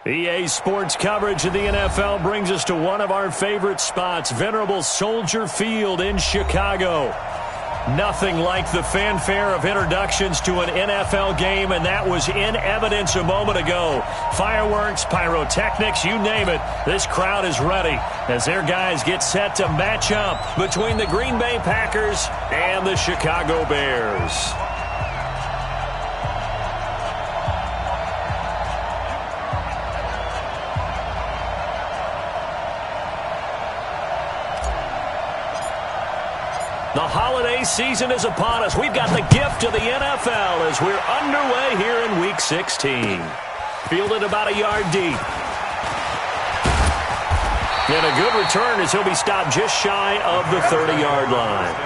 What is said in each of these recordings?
EA Sports coverage of the NFL brings us to one of our favorite spots, venerable Soldier Field in Chicago. Nothing like the fanfare of introductions to an NFL game, and that was in evidence a moment ago. Fireworks, pyrotechnics, you name it, this crowd is ready as their guys get set to match up between the Green Bay Packers and the Chicago Bears. The holiday season is upon us. We've got the gift of the NFL as we're underway here in Week 16. Fielded about a yard deep. And a good return as he'll be stopped just shy of the 30-yard line.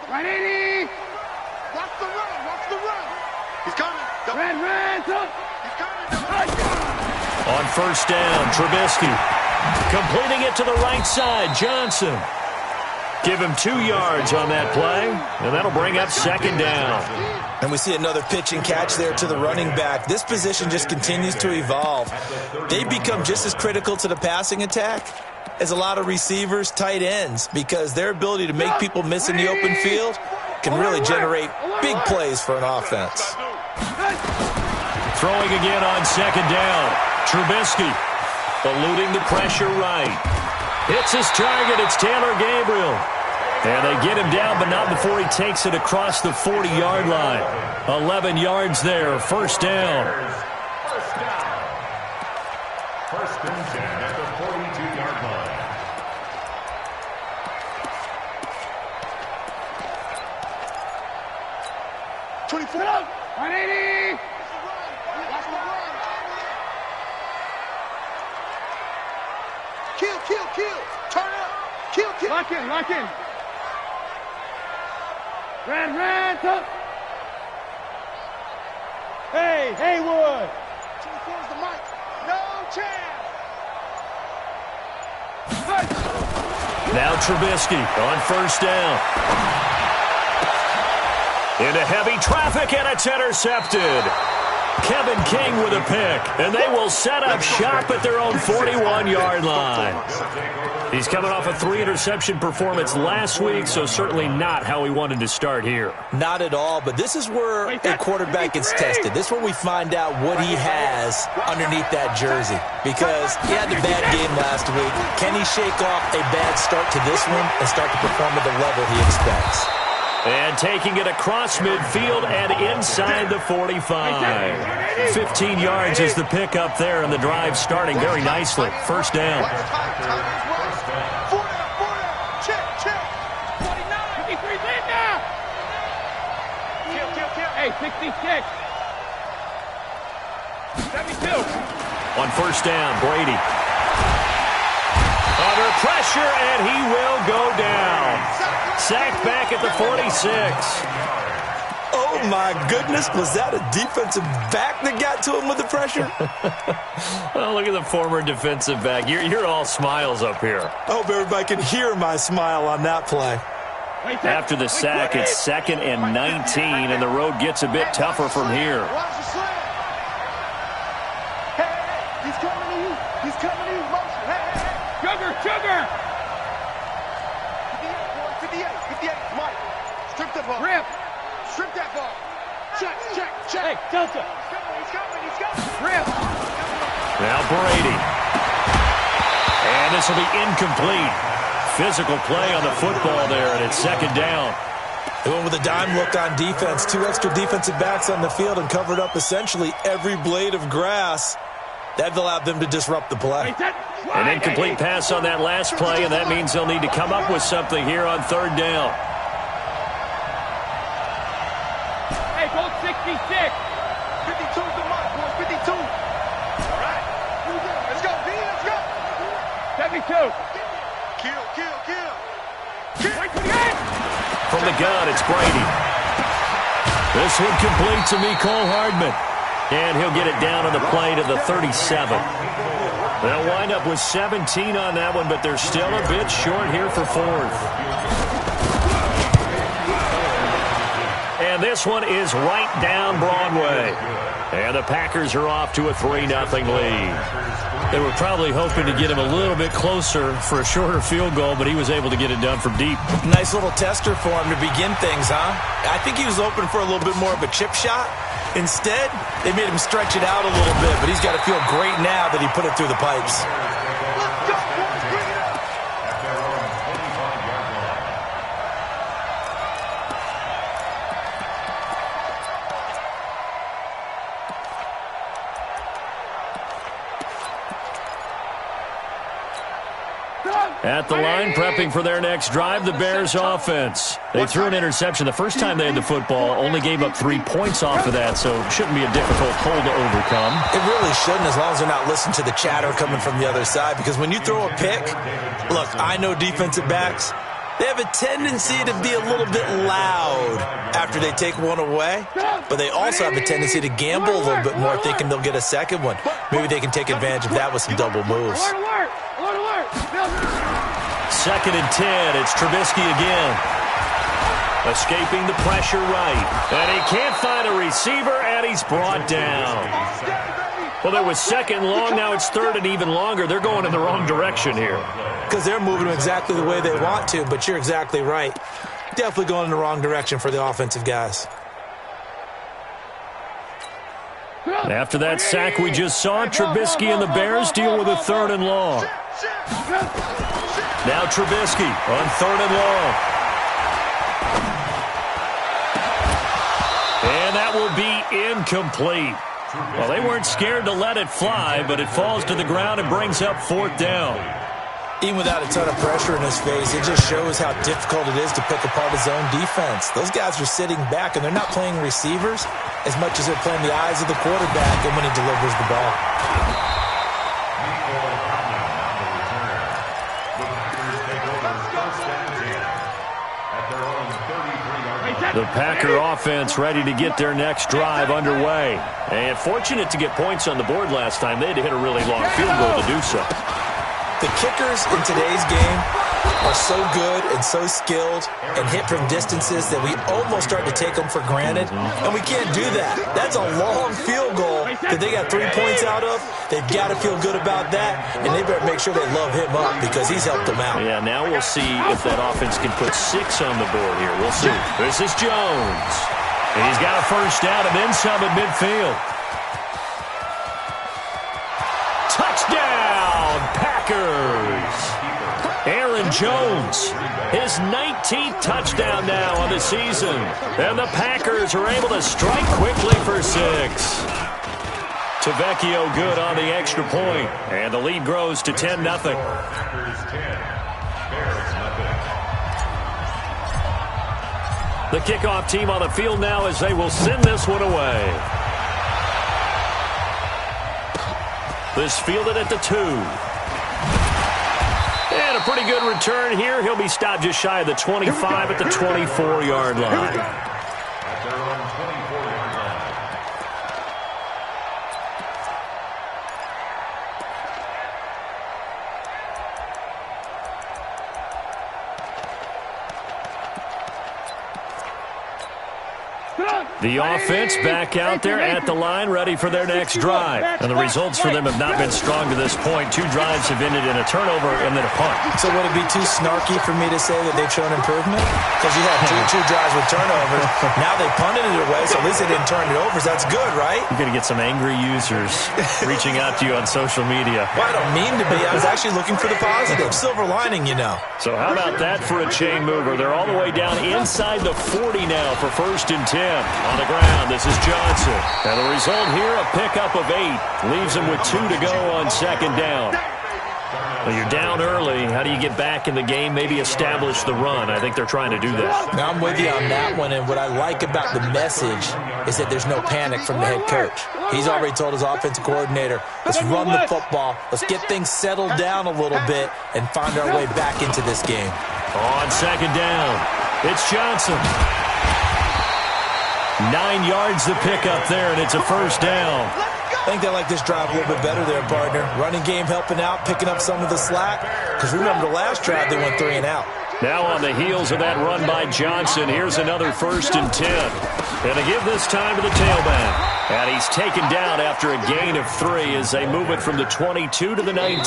Right, 80. Watch the run. Watch the run. He's coming. Red. He's coming. On first down, Trubisky. Completing it to the right side, Johnson. Give him 2 yards on that play, and that'll bring up second down. And we see another pitch and catch there to the running back. This position just continues to evolve. They become just as critical to the passing attack as a lot of receivers, tight ends, because their ability to make people miss in the open field can really generate big plays for an offense. Throwing again on second down. Trubisky eluding the pressure right. Hits his target. It's Taylor Gabriel. And they get him down, but not before he takes it across the 40-yard line. 11 yards there. First down. First and 10 at the 42-yard line. Kill. Turn up. Kill. Lock in. Red, up. Hey, Haywood. 24's the mic. No chance. Now Trubisky on first down. Into heavy traffic, and it's intercepted. Kevin King with a pick, and they will set up shop at their own 41-yard line. He's coming off a 3-interception performance last week, so certainly not how he wanted to start here. Not at all, but this is where a quarterback gets tested. This is where we find out what he has underneath that jersey, because he had the bad game last week. Can he shake off a bad start to this one and start to perform at the level he expects? And taking it across midfield and inside the 45. 15 yards is the pickup there, and the drive starting very nicely. First down. Check. 49. 53, lead now. Kill. Hey, 66. 72. On first down, Brady. Under pressure, and he will go down. Sacked back at the 46. Oh, my goodness. Was that a defensive back that got to him with the pressure? Oh, look at the former defensive back. You're all smiles up here. I hope everybody can hear my smile on that play. After the sack, it's 2nd and 19, and the road gets a bit tougher from here. Hey, he's coming to you. Motion. Hey. Sugar. 58, Mike. Strip the ball. Rip. Strip that ball. Check. Hey, Delta. He's coming. Rip. Now Brady. And this will be incomplete. Physical play on the football there, and it's second down. They went with a dime look on defense. 2 extra defensive backs on the field and covered up essentially every blade of grass. That allowed them to disrupt the play. An incomplete pass on that last play, and that means they'll need to come up with something here on third down. Hey, go 66. 52 to mark, boy. 52. All right. Let's go, B. Let's go. 72. Kill. Right to the end. From the gun, it's Brady. This one complete to Mecole Hardman. And he'll get it down on the play to the 37. They'll wind up with 17 on that one, but they're still a bit short here for fourth. And this one is right down Broadway. And the Packers are off to a 3-0 lead. They were probably hoping to get him a little bit closer for a shorter field goal, but he was able to get it done from deep. Nice little tester for him to begin things, huh? I think he was open for a little bit more of a chip shot. Instead, they made him stretch it out a little bit, but he's got to feel great now that he put it through the pipes. At the line, prepping for their next drive, the Bears offense. They threw an interception the first time they had the football, only gave up 3 points off of that, so it shouldn't be a difficult hole to overcome. It really shouldn't, as long as they're not listening to the chatter coming from the other side, because when you throw a pick, look, I know defensive backs, they have a tendency to be a little bit loud after they take one away, but they also have a tendency to gamble a little bit more, thinking they'll get a second one. Maybe they can take advantage of that with some double moves. Second and 10, it's Trubisky again. Escaping the pressure right. And he can't find a receiver, and he's brought down. Well, there was second and long, now it's third and even longer. They're going in the wrong direction here. Because they're moving exactly the way they want to, but you're exactly right. Definitely going in the wrong direction for the offensive guys. After that sack we just saw, Trubisky and the Bears deal with a third and long. Now Trubisky on third and long. And that will be incomplete. Well, they weren't scared to let it fly, but it falls to the ground and brings up fourth down. Even without a ton of pressure in his face, it just shows how difficult it is to pick apart his own defense. Those guys are sitting back, and they're not playing receivers as much as they're playing the eyes of the quarterback and when he delivers the ball. The Packer offense ready to get their next drive underway. And fortunate to get points on the board last time. They had to hit a really long field goal to do so. The kickers in today's game are so good and so skilled and hit from distances that we almost start to take them for granted, and we can't do that. That's a long field goal that they got 3 points out of. They've got to feel good about that, and they better make sure they love him up because he's helped them out. Yeah, now we'll see if that offense can put 6 on the board here. We'll see. This is Jones. And he's got a first down and then some at midfield. Touchdown, Packers! Aaron Jones, his 19th touchdown now on the season. And the Packers are able to strike quickly for 6. Tavecchio good on the extra point. And the lead grows to 10-0. The kickoff team on the field now as they will send this one away. This fielded at the 2. And a pretty good return here. He'll be stopped just shy of the 25 at the 24-yard line. The offense back out there at the line, ready for their next drive. And the results for them have not been strong to this point. 2 drives have ended in a turnover and then a punt. So would it be too snarky for me to say that they've shown improvement? Because you had two drives with turnovers. Now they punted it away, so at least they didn't turn it over. So that's good, right? You're going to get some angry users reaching out to you on social media. Well, I don't mean to be. I was actually looking for the positive. Silver lining, you know. So how about that for a chain mover? They're all the way down inside the 40 now for 1st and 10. On the ground, this is Johnson. And the result here, a pickup of 8. Leaves him with 2 to go on 2nd down. Well, you're down early. How do you get back in the game? Maybe establish the run. I think they're trying to do that. Now, I'm with you on that one, and what I like about the message is that there's no panic from the head coach. He's already told his offensive coordinator, let's run the football, let's get things settled down a little bit, and find our way back into this game. On 2nd down, it's Johnson. 9 yards to pick up there, and it's a 1st down. I think they like this drive a little bit better there, partner. Running game helping out, picking up some of the slack. Because remember, the last drive they went 3 and out. Now on the heels of that run by Johnson, here's another 1st and 10. And they give this time to the tailback. And he's taken down after a gain of 3 as they move it from the 22 to the 19.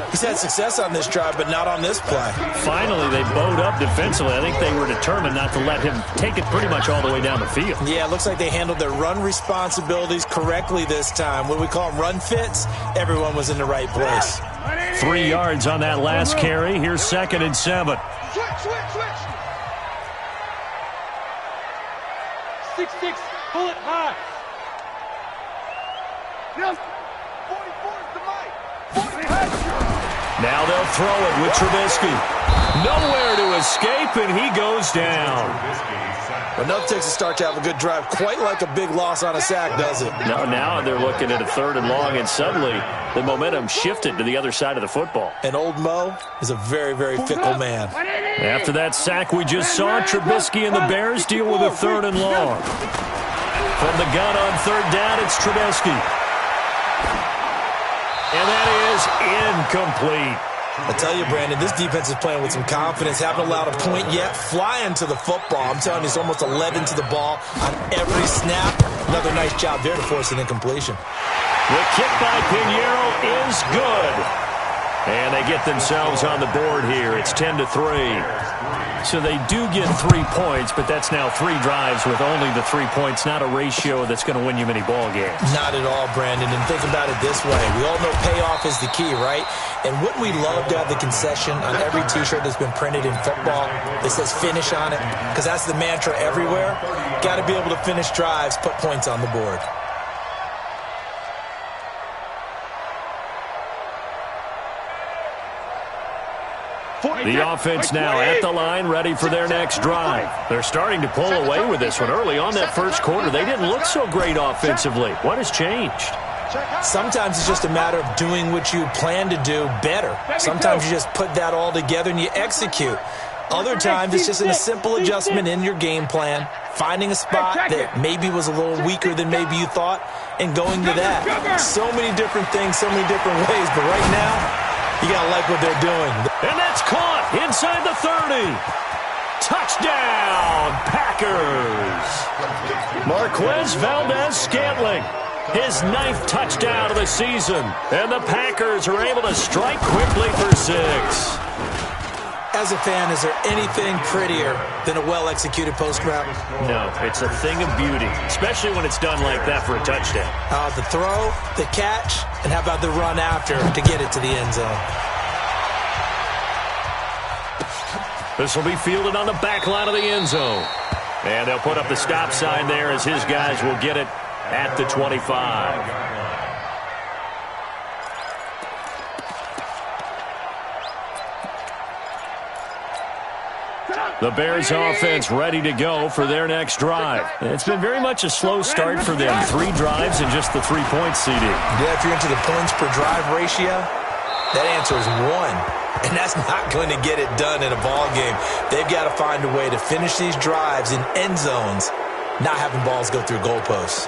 He's had success on this drive, but not on this play. Finally, they bowed up defensively. I think they were determined not to let him take it pretty much all the way down the field. Yeah, it looks like they handled their run responsibilities correctly this time. What we call them run fits, everyone was in the right place. 3 yards on that last carry. Here's 2nd and 7. Switch. 6-6, pull it high. Yes. 44 is the mic. 40. Now they'll throw it with Trubisky. Nowhere to escape, and he goes down. Enough takes a start to have a good drive. Quite like a big loss on a sack, does it? No, now they're looking at a 3rd and long, and suddenly the momentum shifted to the other side of the football. And old Mo is a very, very fickle man. After that sack we just saw, Trubisky and the Bears deal with a 3rd and long. From the gun on 3rd down, it's Trubisky. And that is incomplete. I tell you, Brandon, this defense is playing with some confidence. Haven't allowed a point yet. Flying to the football. I'm telling you, it's almost 11 to the ball on every snap. Another nice job there to force an incompletion. The kick by Pinheiro is good. And they get themselves on the board here. It's 10-3. So they do get 3 points, but that's now 3 drives with only the 3 points, not a ratio that's going to win you many ball games. Not at all, Brandon. And think about it this way. We all know payoff is the key, right? And wouldn't we love to have the concession on every T-shirt that's been printed in football that says finish on it? Because that's the mantra everywhere. Got to be able to finish drives, put points on the board. The offense now at the line, ready for their next drive. They're starting to pull away with this one. Early on that 1st quarter, they didn't look so great offensively. What has changed? Sometimes it's just a matter of doing what you plan to do better. Sometimes you just put that all together and you execute. Other times it's just a simple adjustment in your game plan, finding a spot that maybe was a little weaker than maybe you thought, and going to that. So many different things, so many different ways, but right now, you got to like what they're doing. And that's caught inside the 30. Touchdown, Packers. Marquez Valdez-Scantling, his 9th touchdown of the season. And the Packers are able to strike quickly for 6. As a fan, is there anything prettier than a well-executed post route? No, it's a thing of beauty, especially when it's done like that for a touchdown. The throw, the catch, and how about the run after to get it to the end zone? This will be fielded on the back line of the end zone. And they'll put up the stop sign there as his guys will get it at the 25. The Bears offense ready to go for their next drive. It's been very much a slow start for them. 3 drives and just the 3 points, CD. Yeah, if you're into the points per drive ratio, that answer is 1. And that's not going to get it done in a ball game. They've got to find a way to finish these drives in end zones, not having balls go through goalposts.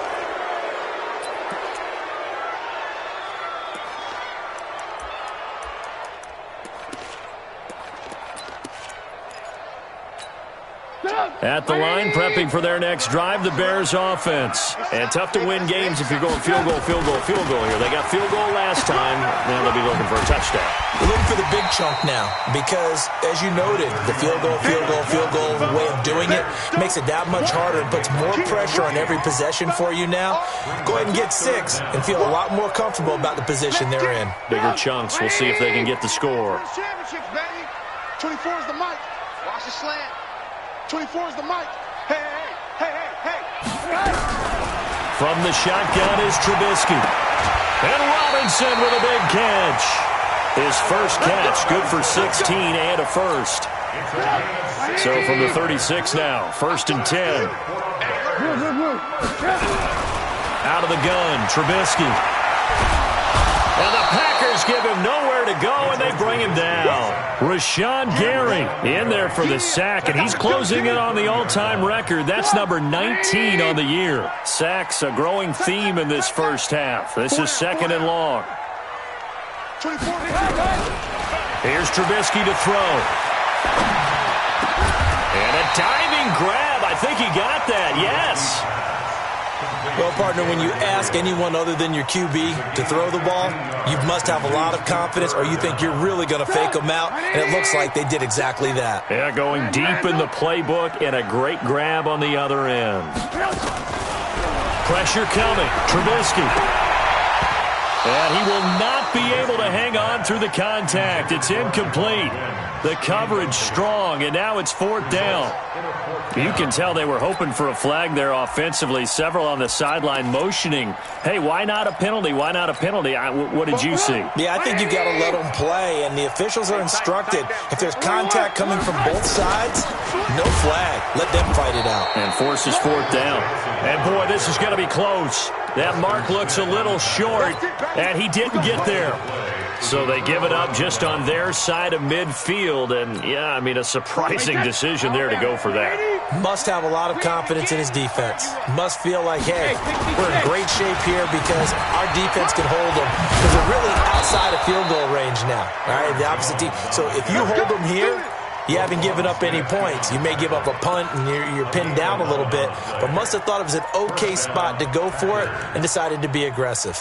At the line, prepping for their next drive, the Bears offense. And tough to win games if you're going field goal, field goal, field goal here. They got field goal last time. Now they'll be looking for a touchdown. We're looking for the big chunk now because, as you noted, the field goal way of doing it makes it that much harder and puts more pressure on every possession for you now. Go ahead and get 6 and feel a lot more comfortable about the position they're in. Bigger chunks. We'll see if they can get the score. 24 is the mic. Watch the slant. 24 is the mic. Hey, hey, hey, hey. From the shotgun is Trubisky. And Robinson with a big catch. His first catch, good for 16 and a first. So from the 36 now, 1st and 10. Out of the gun, Trubisky. And the Packers give him nowhere to go, and they bring him down. Rashawn Gary in there for the sack, and he's closing in on the all-time record. That's number 19 on the year. Sacks, a growing theme in this first half. This is 2nd and long. Here's Trubisky to throw. And a diving grab. I think he got that, yes. Well, partner, when you ask anyone other than your QB to throw the ball, you must have a lot of confidence or you think you're really going to fake them out, and it looks like they did exactly that. Yeah, going deep in the playbook and a great grab on the other end. Pressure coming. Trubisky. And he will not be able to hang on through the contact. It's incomplete. The coverage strong, and now it's 4th down. You can tell they were hoping for a flag there offensively. Several on the sideline motioning, hey, why not a penalty? Why not a penalty? What did you see? Yeah, I think you've got to let them play, and the officials are instructed. If there's contact coming from both sides, no flag. Let them fight it out. And forces 4th down. And, boy, this is going to be close. That mark looks a little short, and he didn't get there. So they give it up just on their side of midfield. And, yeah, I mean, a surprising decision there to go for that. Must have a lot of confidence in his defense. Must feel like, hey, we're in great shape here because our defense can hold them. Because they're really outside of field goal range now. All right, the opposite team. So if you hold them here, you haven't given up any points. You may give up a punt and you're pinned down a little bit, but must have thought it was an okay spot to go for it and decided to be aggressive.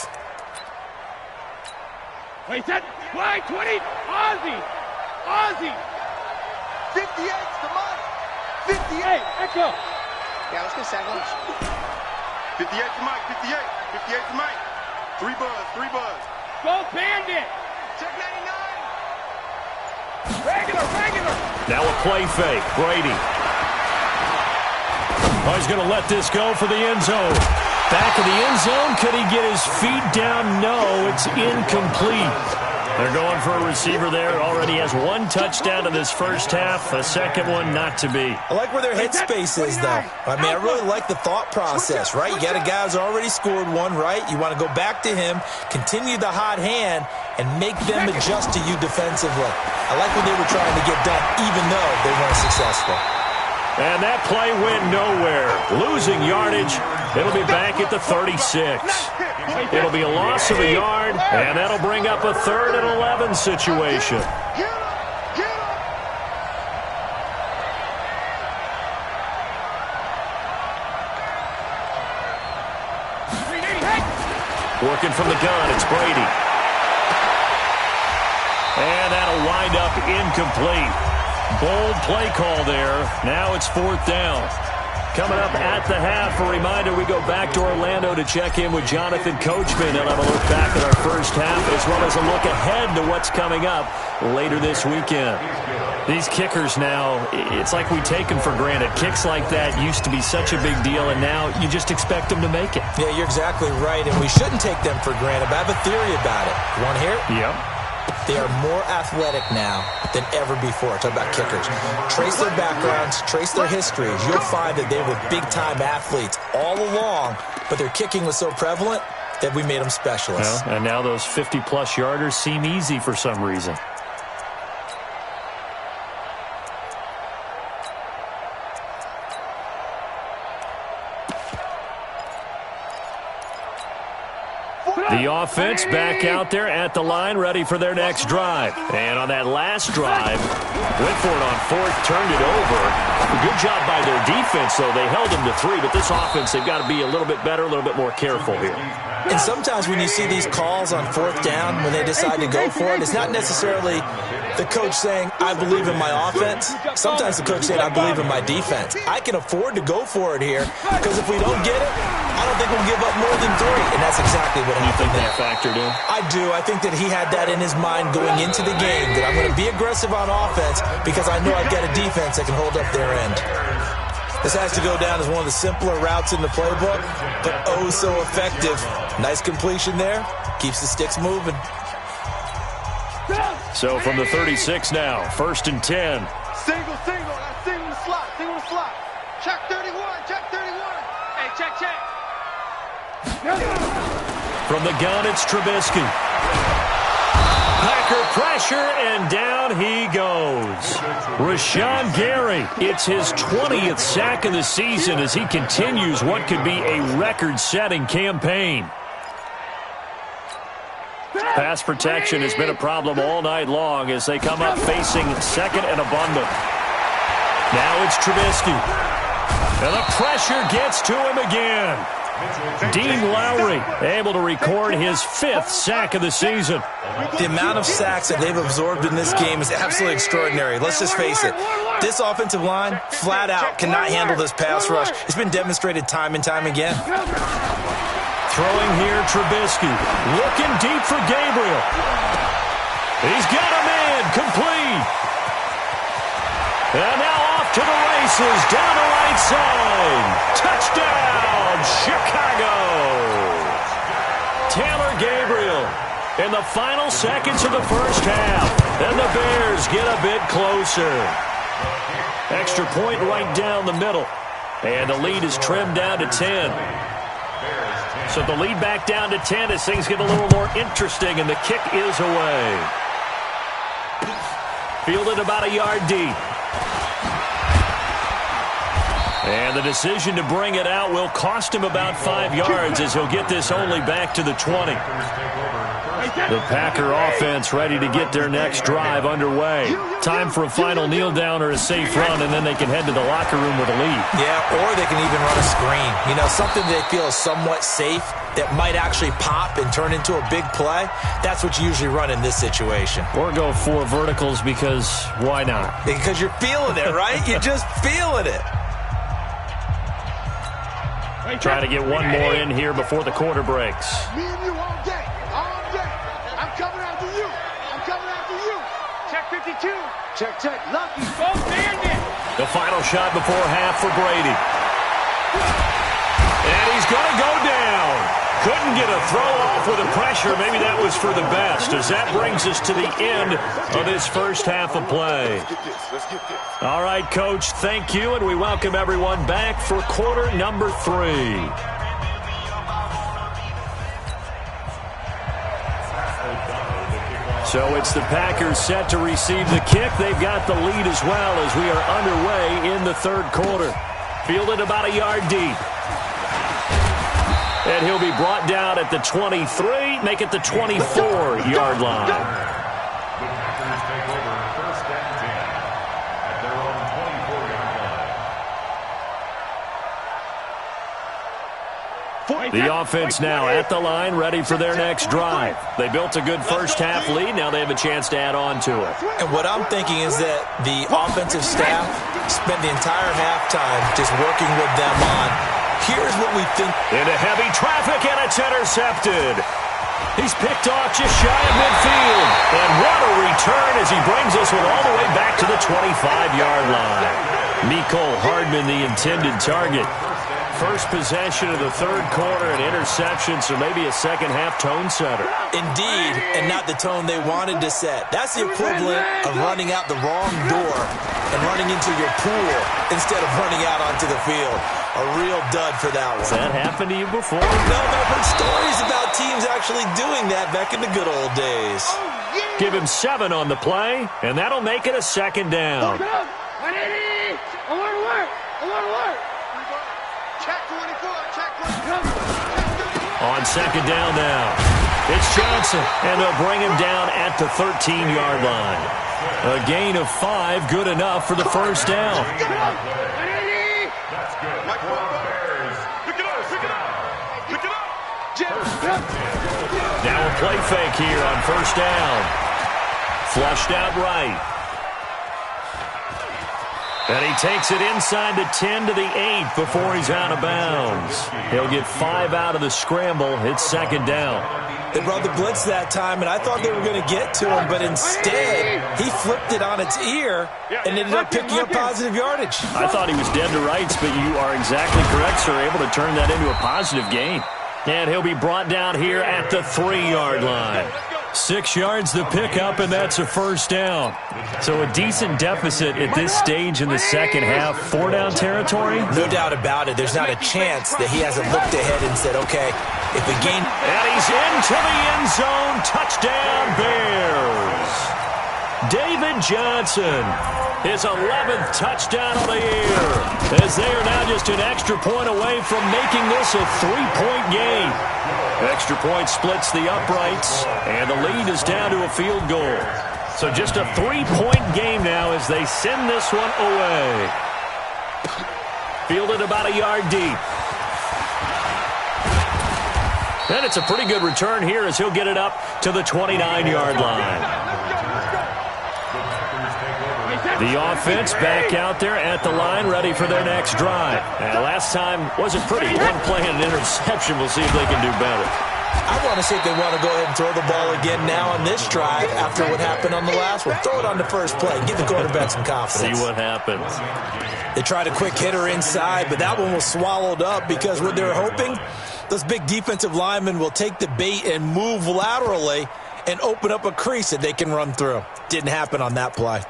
Wait, set, fly, 20, Ozzy. 58's the mark. 58, echo. Yeah, let's go second. 58's the mic, 58's the mic. 3 buzz. Go Bandit. Check 99. Regular. Now a play fake, Brady. Oh, he's going to let this go for the end zone. Back of the end zone. Could he get his feet down? No, it's incomplete. They're going for a receiver there. Already has 1 touchdown in this first half. A second one not to be. I like where their headspace is, though. I mean, I really like the thought process, right? You got a guy who's already scored 1, right? You want to go back to him, continue the hot hand, and make them adjust to you defensively. I like what they were trying to get done, even though they weren't successful. And that play went nowhere. Losing yardage. It'll be back at the 36. It'll be a loss of a yard, and that'll bring up a 3rd and 11 situation. Working from the gun, it's Brady. And that'll wind up incomplete. Bold play call there. Now it's 4th down. Coming up at the half, a reminder, we go back to Orlando to check in with Jonathan Coachman and have a look back at our first half as well as a look ahead to what's coming up later this weekend. These kickers now, it's like we take them for granted. Kicks like that used to be such a big deal, and now you just expect them to make it. Yeah, you're exactly right, and we shouldn't take them for granted, but I have a theory about it. You want to hear it? Yep. They are more athletic now than ever before. Talk about kickers. Trace their backgrounds, trace their histories. You'll find that they were big-time athletes all along, but their kicking was so prevalent that we made them specialists. Well, and now those 50-plus yarders seem easy for some reason. The offense back out there at the line, ready for their next drive. And on that last drive, went for it on fourth, turned it over. Good job by their defense, though. They held them to 3, but this offense, they've got to be a little bit better, a little bit more careful here. And sometimes when you see these calls on fourth down, when they decide to go for it, it's not necessarily the coach saying, I believe in my offense. Sometimes the coach saying, I believe in my defense. I can afford to go for it here because if we don't get it, I don't think we'll give up more than 3. And that's exactly what happened there. You think that factored in? I do. I think that he had that in his mind going into the game, that I'm going to be aggressive on offense because I know I've got a defense that can hold up their end. This has to go down as one of the simpler routes in the playbook, but oh so effective. Nice completion there. Keeps the sticks moving. So from the 36 now, 1st and 10. Single. That's single the slot. Check 31. Hey, check. From the gun, it's Trubisky. Packer pressure, and down he goes. Rashawn Gary, it's his 20th sack of the season as he continues what could be a record-setting campaign. Pass protection has been a problem all night long as they come up facing second and abundant. Now it's Trubisky. And the pressure gets to him again. Dean Lowry able to record his 5th sack of the season. The amount of sacks that they've absorbed in this game is absolutely extraordinary. Let's just face it. This offensive line, flat out, cannot handle this pass rush. It's been demonstrated time and time again. Throwing here, Trubisky. Looking deep for Gabriel. He's got a man. Complete. And now off to the races. Down the right side. Touchdown, Chicago. Taylor Gabriel in the final seconds of the first half. And the Bears get a bit closer. Extra point right down the middle. And the lead is trimmed down to 10. So the lead back down to 10 as things get a little more interesting, and the kick is away. Fielded about a yard deep. And the decision to bring it out will cost him about 5 yards as he'll get this only back to the 20. The Packer offense ready to get their next drive underway. Time for a final kneel down or a safe run, and then they can head to the locker room with a lead. Yeah, or they can even run a screen. You know, something they feel is somewhat safe that might actually pop and turn into a big play. That's what you usually run in this situation. Or go 4 verticals because why not? Because you're feeling it, right? You're just feeling it. Try to get one more in here before the quarter breaks. Me and you all day. I'm coming after you. Check 52. Check. Lucky. Go bandit. The final shot before half for Brady. And he's going to go down. Couldn't get a throw off with the pressure. Maybe that was for the best, as that brings us to the end of this first half of play. All right, Coach, thank you, and we welcome everyone back for quarter number 3. So it's the Packers set to receive the kick. They've got the lead as well as we are underway in the third quarter. Fielded about a yard deep. And he'll be brought down at the 23, make it the 24-yard line. The Packers take over 1st and 10 at their own 24-yard line. The offense now at the line, ready for their next drive. They built a good first half lead. Now they have a chance to add on to it. And what I'm thinking is that the offensive staff spent the entire halftime just working with them on, here's what we think. Into heavy traffic, and it's intercepted. He's picked off just shy of midfield. And what a return as he brings us all the way back to the 25-yard line. Mecole Hardman, the intended target. First possession of the third quarter, an interception, so maybe a second-half tone setter. Indeed, and not the tone they wanted to set. That's the equivalent of running out the wrong door and running into your pool instead of running out onto the field. A real dud for that one. Has that happened to you before? No, I've heard stories about teams actually doing that back in the good old days. Give him 7 on the play, and that'll make it a second down. I want to work. Check 24. On second down now. It's Johnson, and they'll bring him down at the 13-yard line. A gain of 5, good enough for the first down. That's good. Pick it up. Now a play fake here on first down. Flushed out right. And he takes it inside the 10 to the 8 before he's out of bounds. He'll get 5 out of the scramble. It's second down. They brought the blitz that time, and I thought they were going to get to him, but instead he flipped it on its ear and ended up picking up positive yardage. I thought he was dead to rights, but you are exactly correct, sir. Able to turn that into a positive gain. And he'll be brought down here at the 3-yard line. 6 yards the pickup, and that's a first down. So a decent deficit at this stage in the second half. 4-down territory? No doubt about it. There's not a chance that he hasn't looked ahead and said, okay, if we gain... And he's into the end zone. Touchdown, Bears. David Johnson, his 11th touchdown of the year, as they are now just an extra point away from making this a 3-point game. Extra point splits the uprights, and the lead is down to a field goal. So just a 3-point game now as they send this one away. Fielded about a yard deep. And it's a pretty good return here as he'll get it up to the 29-yard line. The offense back out there at the line, ready for their next drive. And last time wasn't pretty. One play and an interception. We'll see if they can do better. I want to see if they want to go ahead and throw the ball again now on this drive after what happened on the last one. Throw it on the first play. Give the quarterback some confidence. See what happens. They tried a quick hitter inside, but that one was swallowed up because what they're hoping, those big defensive linemen will take the bait and move laterally and open up a crease that they can run through. Didn't happen on that play.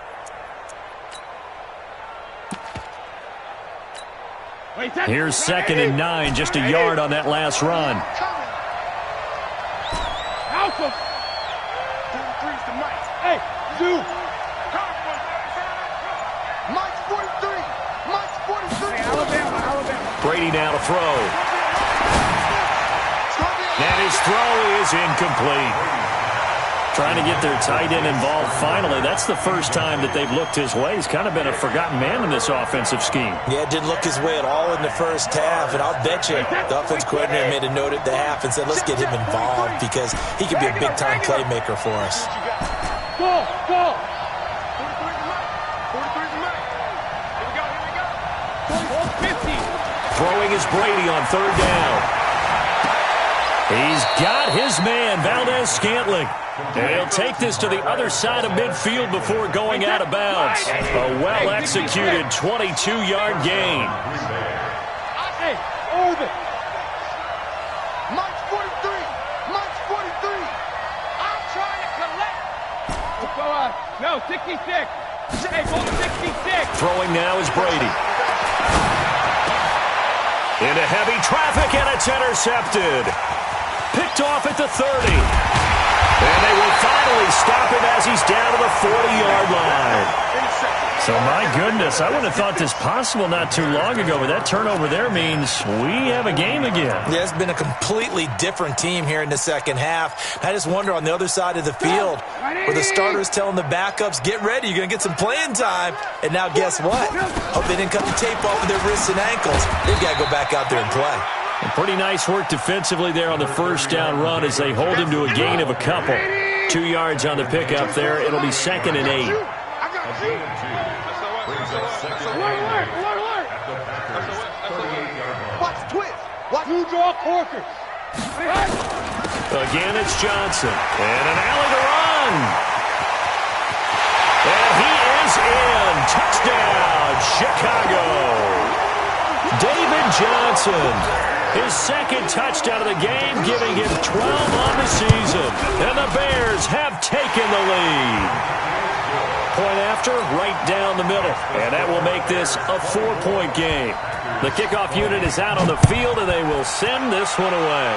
Here's 2nd and 9, just a yard on that last run. Hey, Zoo. Mike's 43. Mike's 43. Alabama. Brady now to throw. And his throw is incomplete. Trying to get their tight end involved finally. That's the first time that they've looked his way. He's kind of been a forgotten man in this offensive scheme. Yeah, it didn't look his way at all in the first half, and I'll bet you the offense coordinator made a note at the half and said, let's get him involved because he could be a big-time playmaker for us. Go. 43 Throwing is Brady on 3rd down. He's got his man, Valdez-Scantling. And he'll take this to the other side of midfield before going out of bounds. A well-executed 22-yard gain. Hey, Orbit. Mike's 43. Mike's 43. I'm trying to collect. Let's go no, 66. Hey, go 66. Throwing now is Brady. Into heavy traffic, and it's intercepted. Picked off at the 30. And they will finally stop him as he's down to the 40-yard line. So, my goodness, I wouldn't have thought this possible not too long ago, but that turnover there means we have a game again. Yeah, it's been a completely different team here in the second half. I just wonder on the other side of the field where the starters telling the backups, get ready, you're going to get some playing time. And now guess what? Hope they didn't cut the tape off of their wrists and ankles. They've got to go back out there and play. Pretty nice work defensively there on the first down run as they hold him to a gain of a couple. 2 yards on the pickup there. It'll be 2nd and 8. Watch twist. Watch you draw Corker. Again, it's Johnson. And an alley to run. And he is in. Touchdown, Chicago. David Johnson. His 2nd touchdown of the game, giving him 12 on the season. And the Bears have taken the lead. Point after, right down the middle. And that will make this a 4-point game. The kickoff unit is out on the field, and they will send this one away.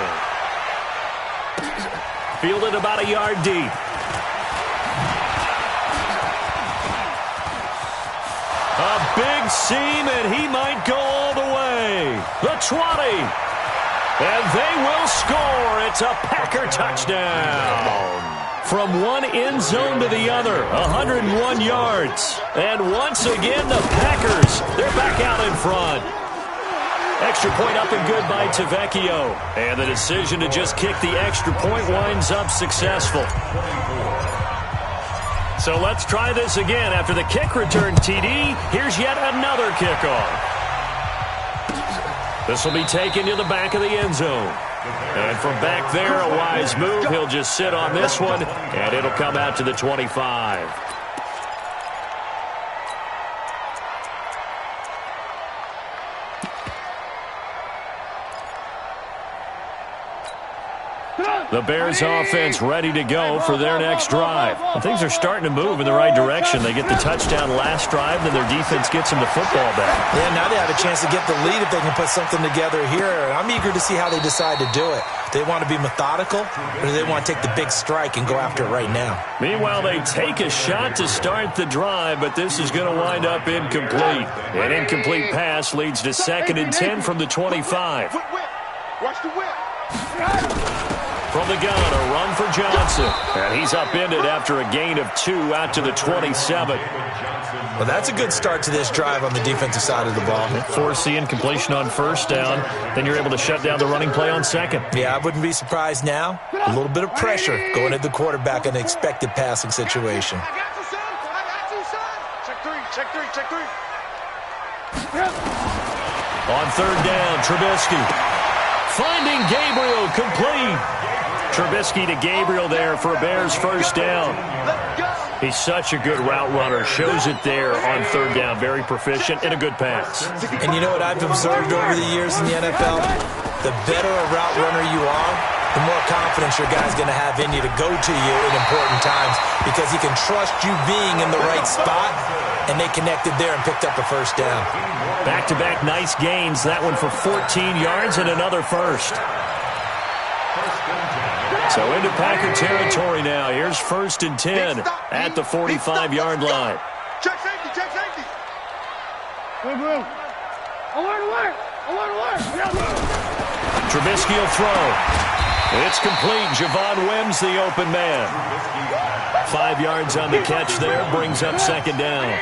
Fielded about a yard deep. A big seam, and he might go all the way. The 20. And they will score. It's a Packer touchdown. From one end zone to the other, 101 yards. And once again, the Packers, they're back out in front. Extra point up and good by Tavecchio. And the decision to just kick the extra point winds up successful. So let's try this again. After the kick return TD, here's yet another kickoff. This will be taken to the back of the end zone. And from back there, a wise move. He'll just sit on this one, and it'll come out to the 25. The Bears offense ready to go for their next drive. Well, things are starting to move in the right direction. They get the touchdown last drive, then their defense gets them the football back. Yeah, now they have a chance to get the lead if they can put something together here. I'm eager to see how they decide to do it. Do they want to be methodical, or do they want to take the big strike and go after it right now? Meanwhile, they take a shot to start the drive, but this is going to wind up incomplete. An incomplete pass leads to 2nd and 10 from the 25. Watch the whip. From the gun, a run for Johnson. And he's upended after a gain of 2 out to the 27. Well, that's a good start to this drive on the defensive side of the ball. Force the incompletion on first down. Then you're able to shut down the running play on second. Yeah, I wouldn't be surprised now. A little bit of pressure going at the quarterback in an expected passing situation. I got you, son. I got you, son. Check three, check three, check three. On third down, Trubisky. Finding Gabriel, complete. Trubisky to Gabriel there for a Bears first down. He's such a good route runner. Shows it there on third down. Very proficient and a good pass. And you know what I've observed over the years in the NFL? The better a route runner you are, the more confidence your guy's going to have in you to go to you in important times because he can trust you being in the right spot, and they connected there and picked up a first down. Back-to-back nice gains. That one for 14 yards and another first. So into Packer territory now. Here's 1st and 10 at the 45-yard line. Check safety, check safety. Alert, alert, alert, alert. Trubisky will throw. It's complete. Javon Wims, the open man. 5 yards on the catch there. Brings up 2nd down.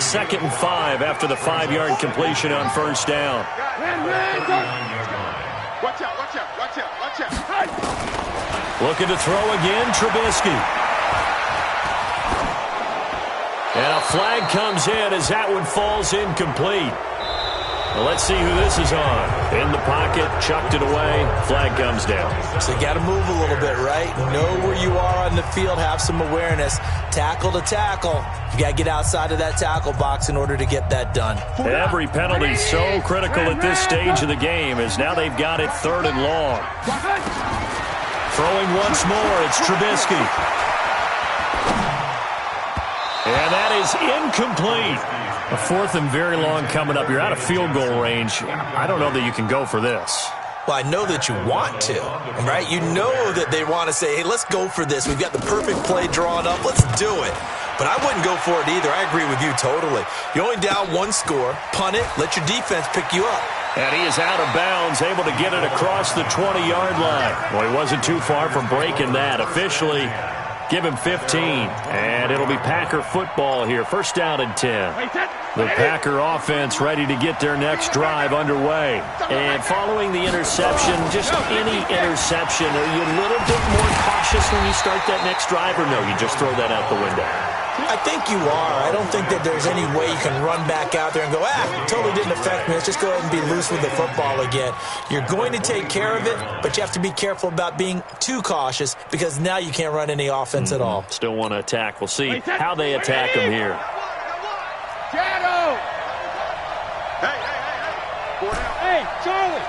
2nd and 5 after the 5-yard completion on first down. Watch out, watch out, watch out, watch out. Looking to throw again, Trubisky. And a flag comes in as that one falls incomplete. Well, let's see who this is on. In the pocket, chucked it away, flag comes down. So you got to move a little bit, right? Know where you are on the field, have some awareness. Tackle to tackle. You got to get outside of that tackle box in order to get that done. Every penalty so critical at this stage of the game as now they've got it 3rd and long. Throwing once more, it's Trubisky. And that is incomplete. A 4th and very long coming up. You're out of field goal range. I don't know that you can go for this. Well, I know that you want to, right? You know that they want to say, hey, let's go for this. We've got the perfect play drawn up. Let's do it. But I wouldn't go for it either. I agree with you totally. You're only down 1 score. Punt it. Let your defense pick you up. And he is out of bounds, able to get it across the 20-yard line. Well, he wasn't too far from breaking that. Officially, give him 15. And it'll be Packer football here. 1st down and 10. The Packer offense ready to get their next drive underway. And following the interception, just any interception, are you a little bit more cautious when you start that next drive, or no, you just throw that out the window? I think you are. I don't think that there's any way you can run back out there and go, totally didn't affect me. Let's just go ahead and be loose with the football again. You're going to take care of it, but you have to be careful about being too cautious because now you can't run any offense at all. Still want to attack. We'll see how they attack him here. Shadow! Hey, hey, hey, hey. 4 down. Hey, Charlie!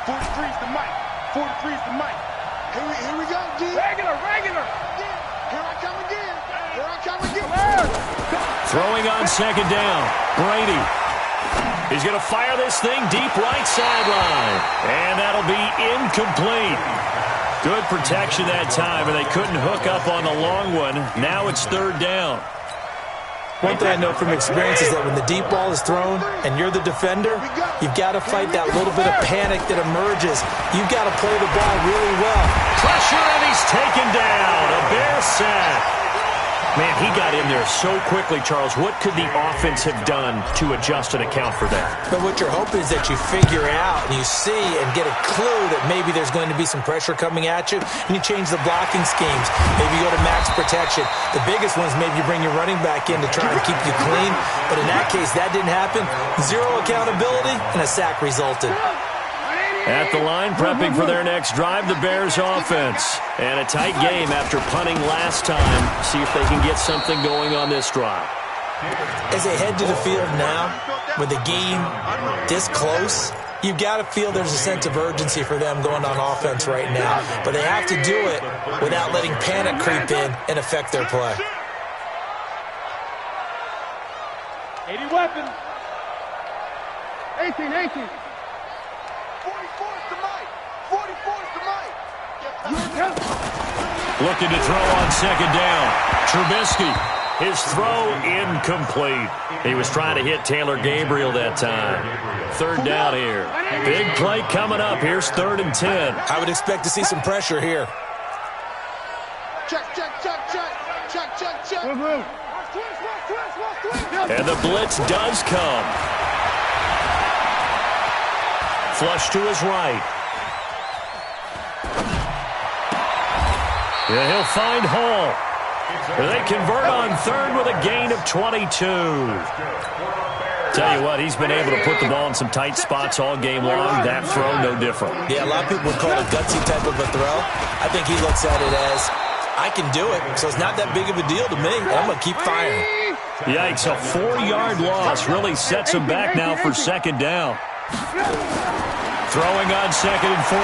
43's the mic. 43's the mic. Here we go, G. Regular, regular! Here I come again. Here I come again. Throwing on 2nd down. Brady. He's going to fire this thing deep right sideline. And that'll be incomplete. Good protection that time, and they couldn't hook up on the long one. Now it's 3rd down. One thing I know from experience is that when the deep ball is thrown and you're the defender, you've got to fight that little bit of panic that emerges. You've got to play the ball really well. Pressure, and he's taken down. A Bear sack. Man, he got in there so quickly, Charles. What could the offense have done to adjust and account for that? But what you're hoping is that you figure out and you see and get a clue that maybe there's going to be some pressure coming at you, and you change the blocking schemes. Maybe you go to max protection. The biggest one is maybe you bring your running back in to try and keep you clean. But in that case, that didn't happen. Zero accountability, and a sack resulted. At the line, prepping for their next drive, the Bears offense. And a tight game after punting last time. See if they can get something going on this drive. As they head to the field now, with the game this close, you've got to feel there's a sense of urgency for them going on offense right now. But they have to do it without letting panic creep in and affect their play. 80 weapons. 18. 44's to Mike. 44's to Mike. Looking to throw on second down. Trubisky, his throw incomplete. He was trying to hit Taylor Gabriel that time. Third down here. Big play coming up. Here's 3rd and 10. I would expect to see some pressure here. Check. And the blitz does come. Flush to his right. Yeah, he'll find Hall. They convert on 3rd with a gain of 22. Tell you what, he's been able to put the ball in some tight spots all game long. That throw, no different. Yeah, a lot of people would call it a gutsy type of a throw. I think he looks at it as, I can do it, so it's not that big of a deal to me. I'm going to keep firing. Yikes, a 4-yard loss really sets him back now for second down. Throwing on 2nd and 14.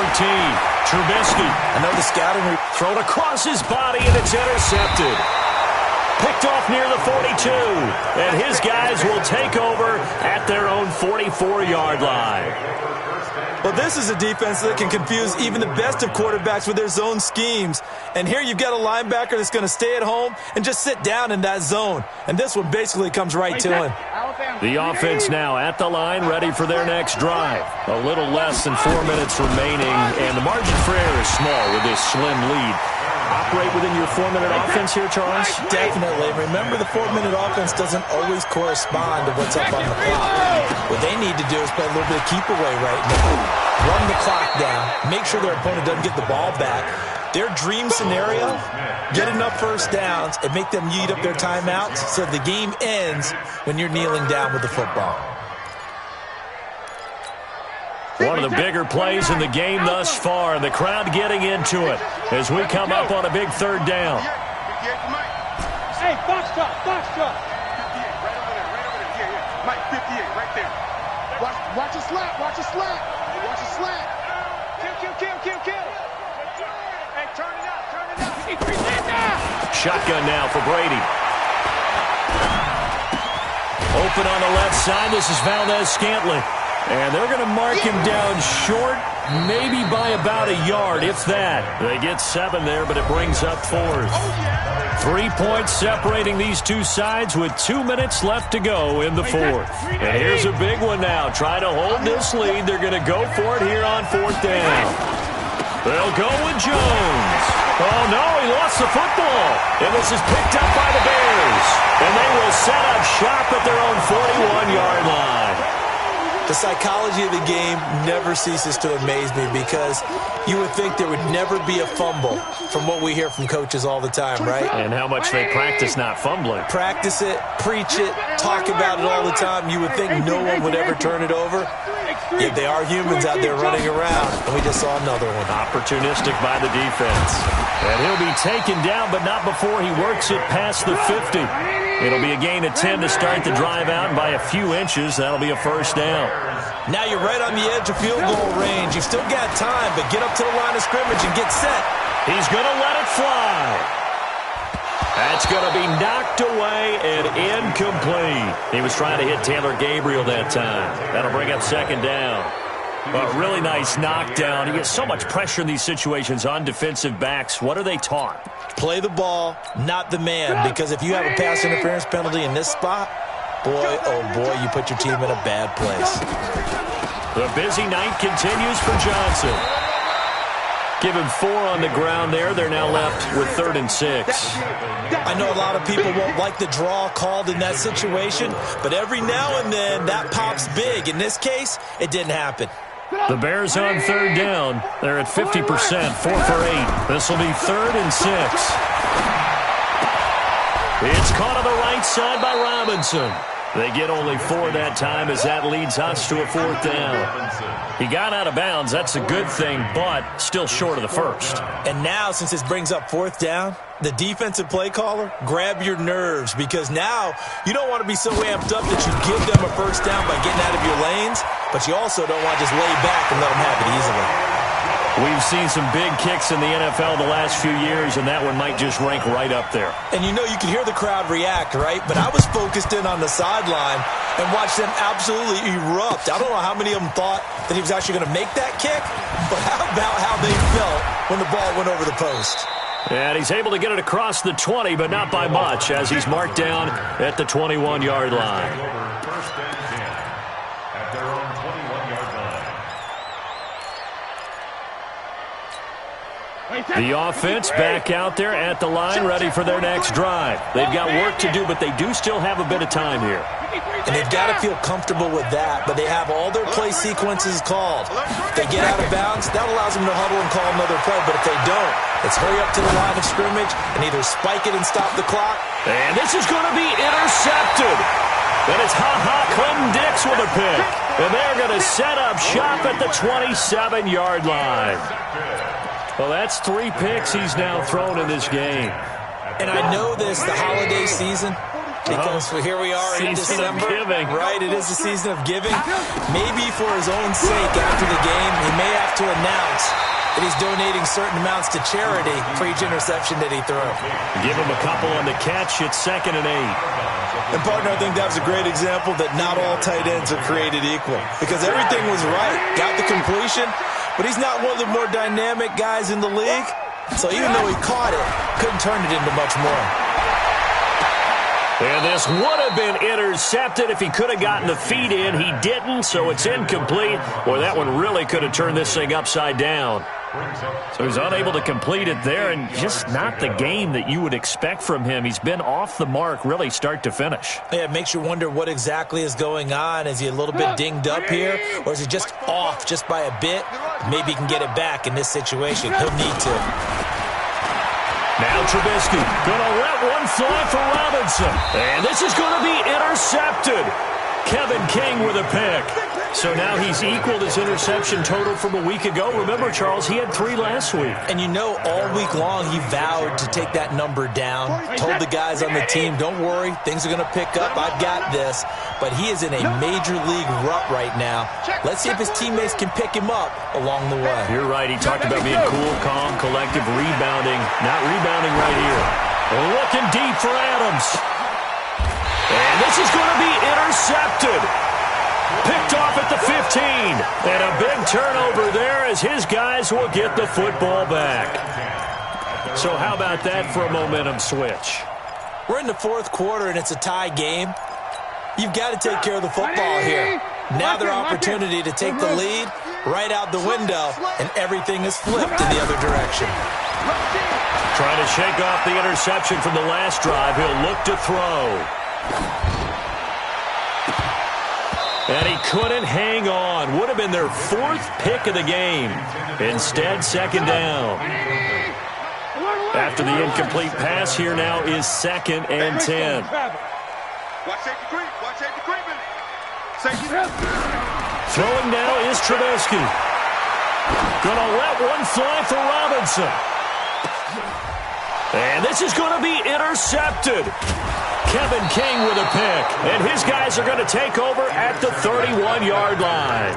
Trubisky. I know the scouting. Thrown across his body, and it's intercepted. Picked off near the 42. And his guys will take over at their own 44-yard line. Well, this is a defense that can confuse even the best of quarterbacks with their zone schemes. And here you've got a linebacker that's going to stay at home and just sit down in that zone. And this one basically comes right to him. The offense now at the line, ready for their next drive. A little less than 4 minutes remaining, and the margin for error is small with this slim lead. Operate within your 4-minute offense here, Charles? Definitely. Remember, the 4-minute offense doesn't always correspond to what's up on the clock. What they need to do is play a little bit of keep away right now. Run the clock down. Make sure their opponent doesn't get the ball back. Their dream scenario, get enough first downs and make them eat up their timeouts so the game ends when you're kneeling down with the football. One of the bigger plays in the game thus far, and the crowd getting into it as we come up on a big 3rd down. Hey, box truck. 58, right over there. Yeah. Mike, 58, right there. Watch a slap. Watch a slap. Kill. Hey, turn it up. Shotgun now for Brady. Open on the left side. This is Valdez-Scantling. And they're going to mark him down short, maybe by about a yard, if that. They get 7 there, but it brings up 4th. 3 points separating these two sides with 2 minutes left to go in the 4th. And here's a big one now. Try to hold this lead. They're going to go for it here on 4th down. They'll go with Jones. Oh, no, he lost the football. And this is picked up by the Bears. And they will set up shop at their own 41-yard line. The psychology of the game never ceases to amaze me because you would think there would never be a fumble from what we hear from coaches all the time, right? And how much they practice not fumbling. Practice it, preach it, talk about it all the time. You would think no one would ever turn it over. Yet they are humans out there running around, and we just saw another one. Opportunistic by the defense. And he'll be taken down, but not before he works it past the 50. It'll be a gain of 10 to start the drive out, and by a few inches, that'll be a 1st down. Now you're right on the edge of field goal range. You've still got time, but get up to the line of scrimmage and get set. He's going to let it fly. That's going to be knocked away and incomplete. He was trying to hit Taylor Gabriel that time. That'll bring up 2nd down. A really nice knockdown. You get so much pressure in these situations on defensive backs. What are they taught? Play the ball, not the man. Because if you have a pass interference penalty in this spot, boy, oh boy, you put your team in a bad place. The busy night continues for Johnson. Give him 4 on the ground there. They're now left with 3rd and 6. I know a lot of people won't like the draw called in that situation, but every now and then that pops big. In this case, it didn't happen. The Bears on 3rd down. They're at 50%, 4 for 8. This will be 3rd and 6. It's caught on the right side by Robinson. They get only 4 that time as that leads us to a 4th down. He got out of bounds. That's a good thing, but still short of the first. And now, since this brings up 4th down, the defensive play caller, grab your nerves, because now you don't want to be so amped up that you give them a first down by getting out of your lanes, but you also don't want to just lay back and let them have it easily. We've seen some big kicks in the NFL the last few years, and that one might just rank right up there. And you know you can hear the crowd react, right? But I was focused in on the sideline and watched them absolutely erupt. I don't know how many of them thought that he was actually going to make that kick, but how about how they felt when the ball went over the post? And he's able to get it across the 20, but not by much, as he's marked down at the 21-yard line. First and 10 at their own 21-yard line. The offense back out there at the line, ready for their next drive. They've got work to do, but they do still have a bit of time here. And they've got to feel comfortable with that, but they have all their play sequences called. If they get out of bounds, that allows them to huddle and call another play, but if they don't, it's hurry up to the line of scrimmage and either spike it and stop the clock. And this is going to be intercepted. And it's Clinton Dix with a pick. And they're going to set up shop at the 27-yard line. Well, that's 3 picks he's now thrown in this game. And I know this, the holiday season, because here we are in December. Right, it is the season of giving. Maybe for his own sake after the game, he may have to announce that he's donating certain amounts to charity for each interception that he threw. Give him a couple on the catch. It's 2nd and 8. And, partner, I think that was a great example that not all tight ends are created equal, because everything was right. Got the completion, but he's not one of the more dynamic guys in the league. So even though he caught it, couldn't turn it into much more. And this would have been intercepted if he could have gotten the feet in. He didn't, so it's incomplete. Boy, that one really could have turned this thing upside down. So he's unable to complete it there, and just not the game that you would expect from him. He's been off the mark really start to finish. Yeah, it makes you wonder what exactly is going on. Is he a little bit dinged up here, or is he just off just by a bit? Maybe he can get it back in this situation. He'll need to. Now Trubisky going to let one fly for Robinson. And this is going to be intercepted. Kevin King with a pick. So now he's equaled his interception total from a week ago. Remember, Charles, he had 3 last week. And you know, all week long he vowed to take that number down. Told the guys on the team, don't worry, things are going to pick up. I've got this. But he is in a major league rut right now. Let's see if his teammates can pick him up along the way. You're right. He talked about being cool, calm, collective, rebounding. Not rebounding right here. Looking deep for Adams. And this is going to be intercepted. Picked off at the 15. And a big turnover there as his guys will get the football back. So how about that for a momentum switch? We're in the 4th quarter and it's a tie game. You've got to take care of the football here. Now their opportunity to take the lead right out the window, and everything is flipped in the other direction. Trying to shake off the interception from the last drive. He'll look to throw. And he couldn't hang on. Would have been their 4th pick of the game. Instead, 2nd down. After the incomplete pass, here now is 2nd and 10. Watch safety creep. Watch safety creeping. Safety. Throwing now is Trubisky. Gonna let one fly for Robinson. And this is going to be intercepted. Kevin King with a pick. And his guys are going to take over at the 31-yard line.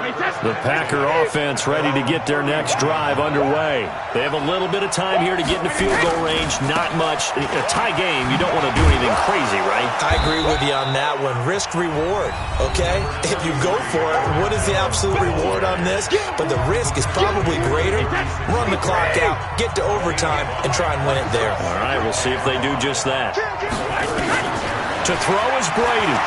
The Packer offense ready to get their next drive underway. They have a little bit of time here to get into field goal range. Not much. A tie game, you don't want to do anything crazy, right? I agree with you on that one. Risk reward, okay? If you go for it, what is the absolute reward on this? But the risk is probably greater. Run the clock out, get to overtime, and try and win it there. All right, we'll see if they do just that. To throw is Brady.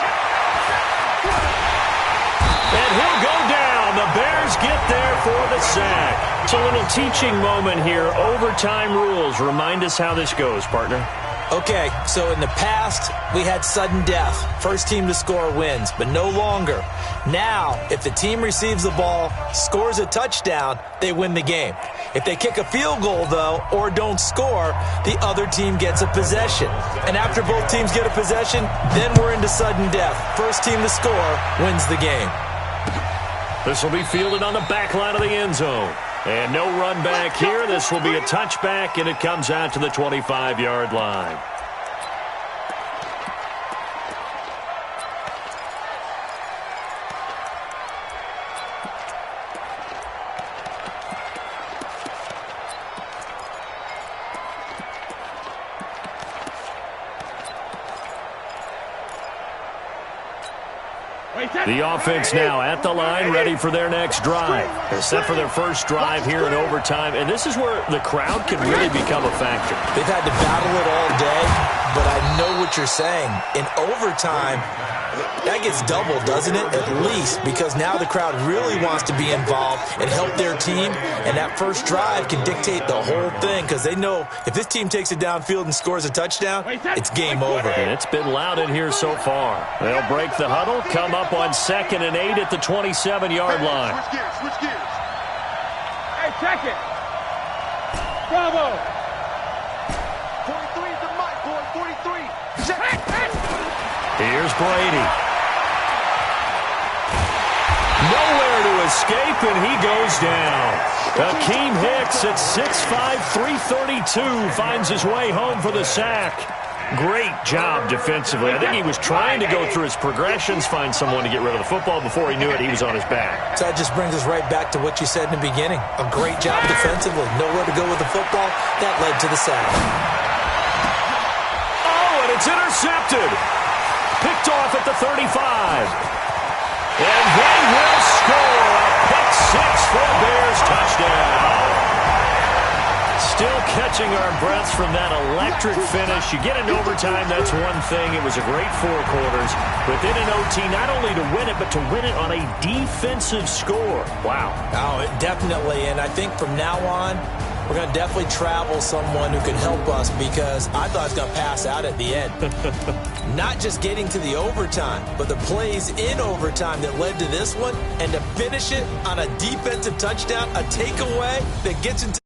And he'll go down. The Bears get there for the sack. It's a little teaching moment here. Overtime rules. Remind us how this goes, partner. Okay, so in the past, we had sudden death. First team to score wins, but no longer. Now, if the team receives the ball, scores a touchdown, they win the game. If they kick a field goal, though, or don't score, the other team gets a possession. And after both teams get a possession, then we're into sudden death. First team to score wins the game. This will be fielded on the back line of the end zone. And no run back here. This will be a touchback, and it comes out to the 25-yard line. The offense now at the line, ready for their next drive. They're set for their first drive here in overtime, and this is where the crowd can really become a factor. They've had to battle it all day, but I know what you're saying. In overtime, that gets doubled, doesn't it? At least, because now the crowd really wants to be involved and help their team, and that first drive can dictate the whole thing, because they know if this team takes it downfield and scores a touchdown, it's game over. And it's been loud in here so far. They'll break the huddle, come up on 2nd and 8 at the 27-yard line. Switch gears, switch gears. Hey, check it. Bravo. 43 is the mic, boy. 43. Check it. Here's Brady. Nowhere to escape, and he goes down. Akeem Hicks at 6'5", 332 finds his way home for the sack. Great job defensively. I think he was trying to go through his progressions, find someone to get rid of the football. Before he knew it, he was on his back. So that just brings us right back to what you said in the beginning. A great job defensively. Nowhere to go with the football. That led to the sack. Oh, and it's intercepted. Picked off at the 35. And they will score a pick six for the Bears touchdown. Still catching our breaths from that electric finish. You get into overtime, that's one thing. It was a great 4 quarters. But then in OT, not only to win it, but to win it on a defensive score. Wow. Oh, definitely. And I think from now on, we're going to definitely travel someone who can help us, because I thought I was going to pass out at the end. Not just getting to the overtime, but the plays in overtime that led to this one, and to finish it on a defensive touchdown, a takeaway that gets into